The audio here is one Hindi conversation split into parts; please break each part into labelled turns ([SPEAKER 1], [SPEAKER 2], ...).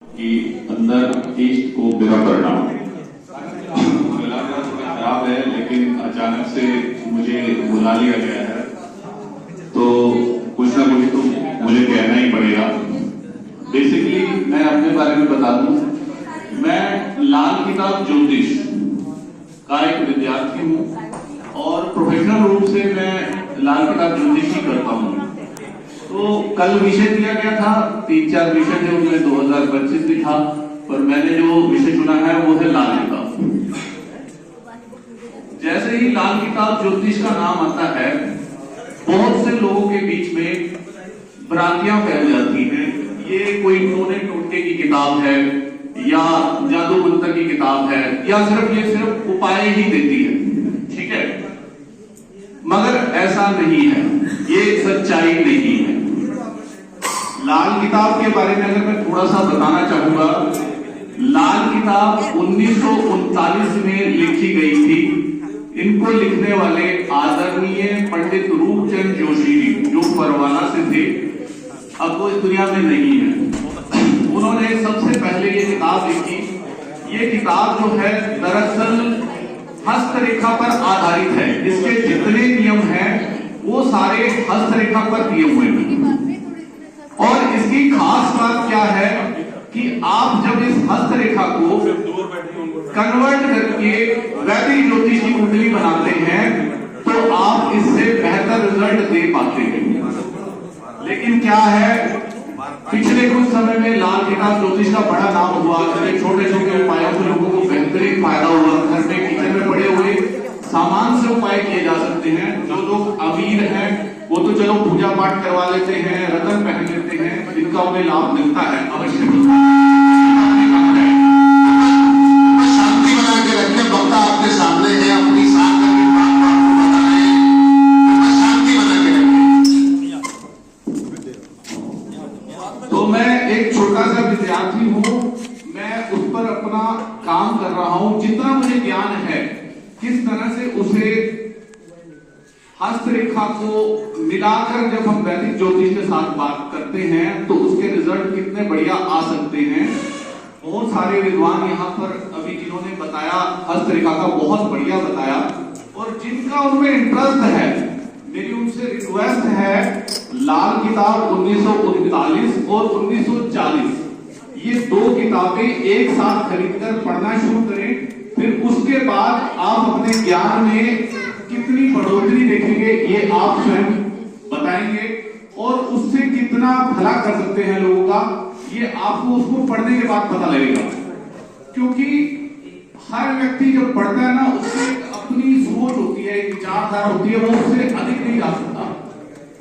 [SPEAKER 1] कि अंदर ईस्ट को बुरा परिणाम। गला मेरा थोड़ा खराब है, लेकिन अचानक से मुझे बुला लिया गया है तो कुछ ना कुछ तो मुझे कहना ही पड़ेगा। बेसिकली मैं अपने बारे में बता दूं, मैं लाल किताब ज्योतिष का एक विद्यार्थी हूं और प्रोफेशनल रूप से मैं लाल किताब ज्योतिष ही करता हूं। तो कल विषय दिया गया था, 3-4 विषय थे, उनमें 2025 भी था, पर मैंने जो विषय चुना है वो है लाल किताब। जैसे ही लाल किताब ज्योतिष का नाम आता है, बहुत से लोगों के बीच में भ्रांतियां फैल जाती हैं। ये कोई टोने टोटके की किताब है या जादू मंत्र की किताब है या सिर्फ उपाय ही देती है, ठीक है। मगर ऐसा नहीं है, ये सच्चाई नहीं है। लाल किताब के बारे में अगर मैं थोड़ा सा बताना चाहूंगा, लाल किताब 1939 में लिखी गई थी। इनको लिखने वाले आदरणीय पंडित रूपचंद जोशी जी, जो परवाना से थे, अब वो इस दुनिया में नहीं है। उन्होंने सबसे पहले ये किताब लिखी। ये किताब जो है दरअसल हस्तरेखा पर आधारित है। इसके जितने नियम हैं वो सारे हस्तरेखा पर दिए हुए हैं। और इसकी खास बात क्या है कि आप जब इस हस्तरेखा को कन्वर्ट करके वैदिक ज्योतिष की कुंडली बनाते हैं तो आप इससे बेहतर रिजल्ट दे पाते हैं। लेकिन क्या है, पिछले कुछ समय में लाल किताब ज्योतिष का बड़ा नाम हुआ। छोटे छोटे उपायों से लोगों को बेहतरीन फायदा हुआ। घर में किचन में पड़े हुए सामान से उपाय किए जा सकते हैं। जो लोग अमीर हैं वो तो चलो पूजा पाठ करवा लेते हैं, रतन पहन लेते हैं, जिनका उन्हें लाभ मिलता है अवश्य
[SPEAKER 2] शांति बना के रखें। वक्ता आपके सामने है, अपनी शांति बना के रखें।
[SPEAKER 1] तो मैं एक छोटा सा विद्यार्थी हूँ, मैं उस पर अपना काम कर रहा हूँ। जितना मुझे ज्ञान है, किस तरह से उसे हस्तरेखा को मिलाकर जब हम वैदिक ज्योतिष के साथ बात करते हैं तो उसके रिजल्ट कितने बढ़िया आ सकते हैं। बहुत सारे विद्वान यहाँ पर अभी जिन्होंने बताया हस्तरेखा का, बहुत बढ़िया बताया। और जिनका उनमें इंटरेस्ट है, मेरी उनसे रिक्वेस्ट है, लाल किताब 1939 और 1940 ये 2 किताबें एक साथ खरीदकर पढ़ना शुरू करें। फिर उसके बाद आप अपने ज्ञान में कितनी बढ़ोतरी देखेंगे ये आप स्वयं बताएंगे, और उससे कितना भला कर सकते हैं लोगों का, ये आपको उसको पढ़ने के बाद पता लगेगा। क्योंकि हर व्यक्ति जब पढ़ता है ना, उससे अपनी सोच होती है, एक विचारधारा होती है, वो उससे अधिक नहीं जा सकता।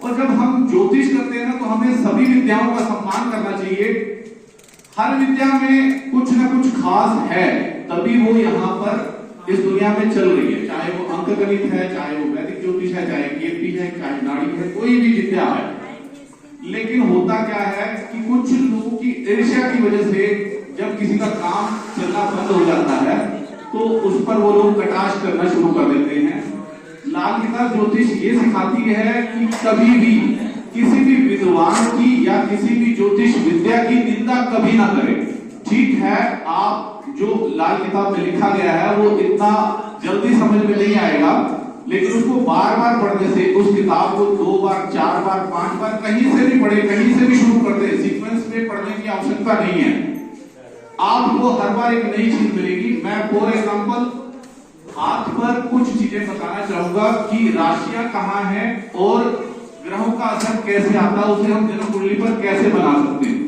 [SPEAKER 1] और जब हम ज्योतिष करते हैं ना, तो हमें सभी विद्याओं का सम्मान करना चाहिए। हर विद्या में कुछ ना कुछ खास है, तभी वो यहाँ पर इस दुनिया में चल रही है। चाहे वो अंक गणित है, चाहे वो वैदिक ज्योतिष है, चाहे केपी है, चाहे नाड़ी है, कोई भी विद्या है। लेकिन होता क्या है कि कुछ लोगों की ईर्ष्या की वजह से जब किसी का काम चलना बंद हो जाता है तो उस पर वो लोग कटाक्ष करना शुरू कर देते हैं। लाल किताब ज्योतिष ये सिखाती है कि कभी भी किसी भी विद्वान की या किसी भी ज्योतिष विद्या की निंदा कभी ना करें। ठीक है, आप जो लाल किताब में लिखा गया है वो इतना जल्दी समझ में नहीं आएगा, लेकिन उसको बार बार पढ़ने से, उस किताब को 2 बार, 4 बार, 5 बार कहीं से भी पढ़े, कहीं से भी शुरू कर दे, सीक्वेंस में पढ़ने की आवश्यकता नहीं है। आपको हर बार एक नई चीज मिलेगी। मैं फॉर एग्जांपल हाथ पर कुछ चीजें बताना चाहूंगा कि राशियां कहाँ हैं और ग्रहों का असर कैसे आता है, उसे हम जन्म कुंडली पर कैसे बना सकते हैं।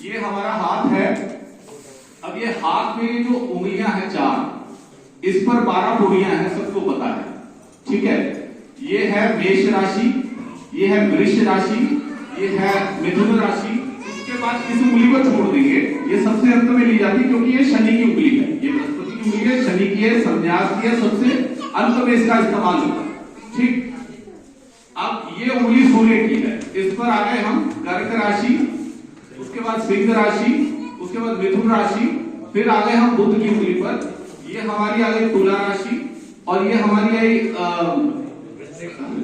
[SPEAKER 1] ये हमारा हाथ है। अब ये हाथ में जो उंगलियां हैं 4, इस पर 12 पुड़ियां हैं, सबको पता है, ठीक है। ये है मेष राशि, ये है वृष राशि, ये है मिथुन राशि। इसके बाद इस उंगली को छोड़ देंगे, ये सबसे अंत में ली जाती है क्योंकि ये शनि की उंगली है। ये बृहस्पति की उंगली है, शनि की है, संन्यास की है, सबसे अंत में इसका इस्तेमाल होता है, ठीक। अब ये उंगली सूर्य की है, इस पर आ गए हम कर्क राशि, उसके बाद सिंह राशि, उसके बाद मिथुन राशि, फिर आ गए हम बुध की उंगली पर। ये हमारी आ गई तुला राशि और ये हमारी आई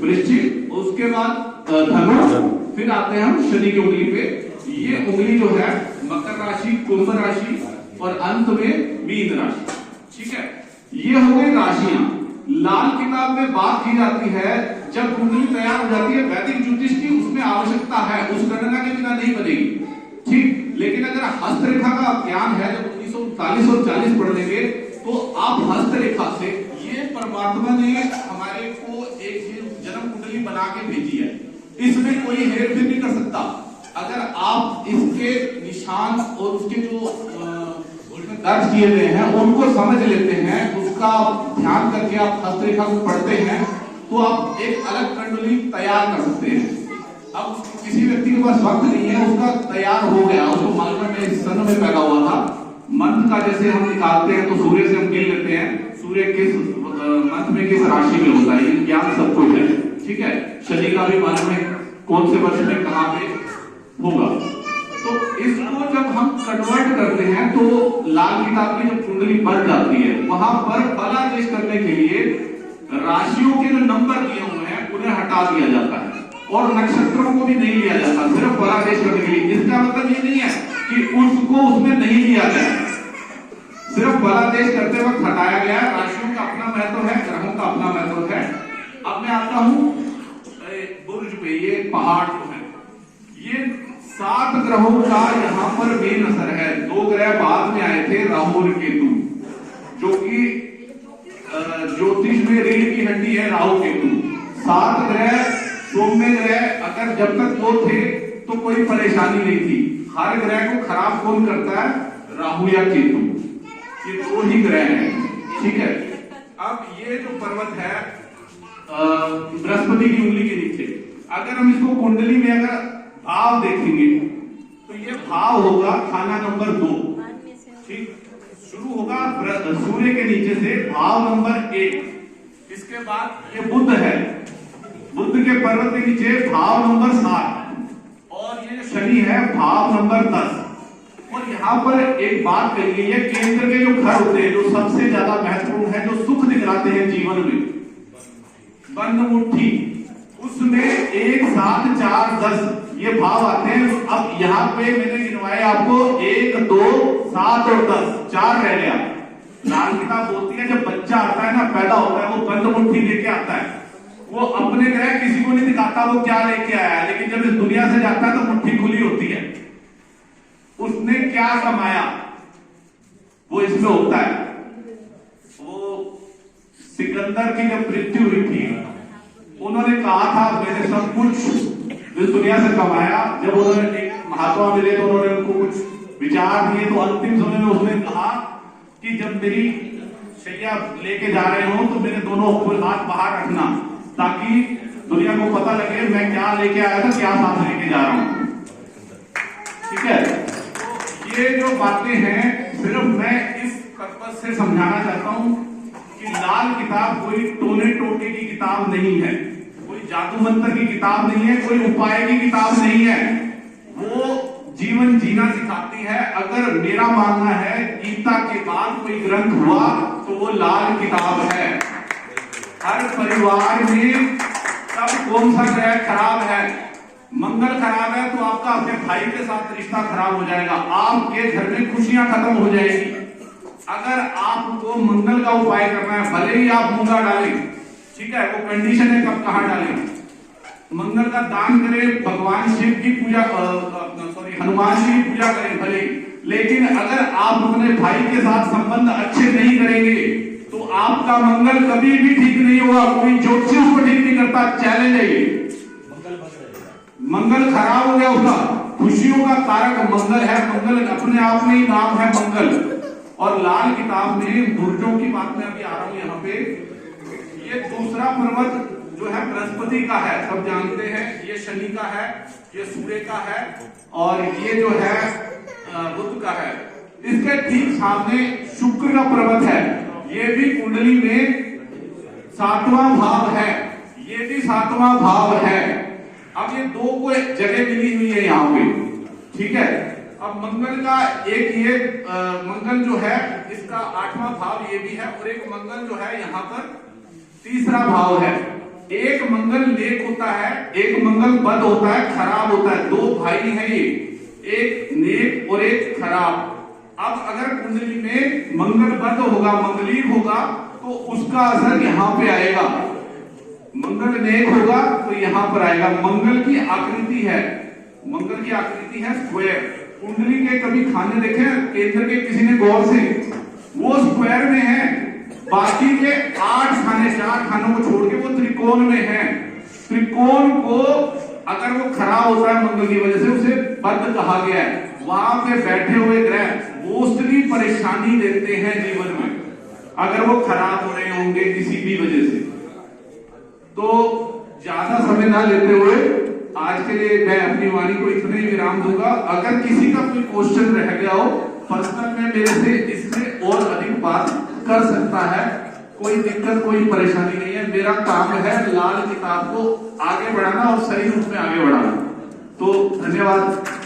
[SPEAKER 1] वृश्चिक, उसके बाद धनु, फिर आते हैं हम शनि की उंगली पे। ये उंगली जो है मकर राशि, कुंभ राशि और अंत में मीन राशि। ठीक है, ये हो गई राशियां। लाल किताब में बात की जाती है जब कुंडली तैयार हो जाती है वैदिक ज्योतिष की, उसमें आवश्यकता है, उस गणना के बिना नहीं बनेगी। ठीक, लेकिन अगर हस्तरेखा का ज्ञान है, जब 1939 और 40 पढ़ लेंगे तो आप हस्तरेखा से, ये परमात्मा ने हमारे को एक जन्म कुंडली बना के भेजी है, इसमें कोई हेरफेर नहीं कर सकता। अगर आप इसके निशान और उसके जो दर्ज किए गए हैं उनको समझ लेते हैं, उसका ध्यान करके आप हस्तरेखा को पढ़ते हैं, तो आप एक अलग कुंडली तैयार कर सकते हैं। अब किसी व्यक्ति के पास वक्त नहीं है, उसका तैयार हो गया, उसको मालूम है मैं इस सन में पैदा हुआ था, मंथ का जैसे हम निकालते हैं तो सूर्य से हम गिन लेते हैं सूर्य किस मंथ में किस राशि में होता है, ये ज्ञान सबको है। ठीक है, शनि का भी मालूम है कौन से वर्ष में कहां पे होगा। तो इसको जब हम कन्वर्ट करते हैं तो लाल किताब की जब कुंडली बन जाती है, वहां पर फलादेश करने के लिए राशियों के जो नंबर दिए हुए हैं उन्हें हटा दिया जाता है और नक्षत्रों को भी नहीं लिया जाता, सिर्फ फलादेश करने के लिए। इसका मतलब ये नहीं है कि उसको उसमें नहीं लिया गया, सिर्फ फलादेश करते वक्त हटाया गया। राशियों का अपना महत्व है, ग्रहों का अपना महत्व है। अब मैं आता हूं बुर्ज पे, ये पहाड़ जो है, ये 7 ग्रहों का यहाँ पर मेन असर है। 2 ग्रह बाद में आए थे, राहु और केतु, जो कि ज्योतिष में रीढ़ की हड्डी है, राहु केतु। 7 ग्रह सौम्य ग्रह, अगर जब तक वो थे तो कोई परेशानी नहीं थी। हर ग्रह को खराब कौन करता है? राहु या केतु, ये 2 ही ग्रह हैं। ठीक है, अब ये जो पर्वत है बृहस्पति की उंगली के नीचे, अगर हम इसको कुंडली में अगर भाव देखेंगे तो ये भाव होगा खाना नंबर 2। ठीक, शुरू होगा सूर्य के नीचे से भाव नंबर 1, इसके बाद ये बुध है, बुध के पर्वत के नीचे भाव नंबर 7 और ये जो शनि है भाव नंबर 10। और यहाँ पर एक बात कही गई है, केंद्र के जो घर होते हैं, जो सबसे ज्यादा महत्वपूर्ण है, जो सुख दिखलाते हैं जीवन में, बंद मुट्ठी, उसमें 1, 7, 4, 10 ये भाव आते हैं। अब यहाँ पे मैंने गिनवाए आपको 1, 2, 7 और 10, 4 रह गया। लाल किताब बोलती है जब बच्चा आता है ना, पैदा होता है, वो बंद मुट्ठी लेके आता है, वो अपने ग्रह किसी को नहीं दिखाता वो क्या लेके आया है, लेकिन जब इस दुनिया से जाता है तो मुट्ठी खुली होती है। उसने क्या कमाया वो इसमें होता है। वो सिकंदर की जब मृत्यु हुई थी, उन्होंने कहा था मैंने सब कुछ इस दुनिया से कमाया। जब उन्होंने एक महात्मा मिले तो उन्होंने उनको कुछ विचार दिए, तो अंतिम समय में उसने कहा कि जब मेरी शैया लेके जा रहे हो तो मेरे दोनों हाथ बाहर रखना, ताकि दुनिया को पता लगे मैं क्या लेके आया था, क्या साथ लेके जा रहा हूं। ठीक है, तो ये जो बातें हैं सिर्फ मैं इस पर्पज से समझाना चाहता हूं कि लाल किताब कोई टोने टोटे की किताब नहीं है, कोई जादू मंत्र की किताब नहीं है, कोई उपाय की किताब नहीं है, वो जीवन जीना सिखाती है। अगर मेरा मानना है गीता के बाद कोई ग्रंथ हुआ तो वो लाल किताब है। हर परिवार में तब कौन सा ग्रह खराब है, मंगल खराब है तो आपका अपने भाई के साथ रिश्ता खराब हो जाएगा, आपके घर में खुशियां खत्म हो जाएगी। अगर आपको मंगल का उपाय करना है, भले ही आप मूंगा डालें, ठीक है, वो कंडीशन है कब कहां डालें। मंगल का दान करें, भगवान शिव की पूजा, हनुमान जी की पूजा करें भले, लेकिन अगर आप अपने भाई के साथ संबंध अच्छे नहीं करेंगे तो आपका मंगल कभी भी ठीक नहीं होगा। कोई ज्योतिष उसको ठीक नहीं करता, चैलेंज है ये। मंगल खराब हो गया उसका, खुशियों का कारक मंगल है, मंगल अपने आप में ही नाम है मंगल। और लाल किताब में बुर्जों की बात में अभी आ रहा हूं यहाँ पे। ये दूसरा पर्वत जो है बृहस्पति का है, सब जानते हैं, ये शनि का है, ये सूर्य का है और ये जो है बुध का है। इसके ठीक सामने शुक्र का पर्वत है, ये भी कुंडली में 7वां भाव है, ये भी 7वां भाव है। अब ये 2 को जगह मिली हुई है यहाँ पे, ठीक है। अब मंगल का एक ये मंगल जो है इसका 8वां भाव ये भी है, और एक मंगल जो है यहाँ पर 3रा भाव है। एक मंगल नेक होता है, एक मंगल बद होता है, खराब होता है। 2 भाई हैं ये, एक नेक और एक खराब। अब अगर कुंडली में मंगल बद्ध होगा, मंगलीक होगा, तो उसका असर यहाँ पे आएगा। मंगल नेक होगा तो यहाँ पर आएगा। मंगल की आकृति है, मंगल की आकृति है स्क्वायर। कुंडली के कभी खाने देखे केंद्र के किसी ने गौर से? वो स्क्वायर में है। बाकी के 8 खाने, 4 खानों को छोड़ के वो त्रिकोण में है। त्रिकोण को अगर वो खराब होता है मंगल की वजह से, उसे बद्ध कहा गया है। वहां पे बैठे हुए ग्रह मोस्टली परेशानी देते हैं जीवन में, अगर वो खराब हो रहे होंगे किसी भी वजह से। तो ज्यादा समय ना लेते हुए आज के लिए मैं अपनी वाणी को इतने ही विराम दूंगा। अगर किसी का कोई क्वेश्चन रह गया हो पर्सनल में मेरे से इससे और अधिक बात कर सकता है, कोई दिक्कत कोई परेशानी नहीं है। मेरा काम है लाल किताब को आगे बढ़ाना और सही रूप में आगे बढ़ाना। तो धन्यवाद।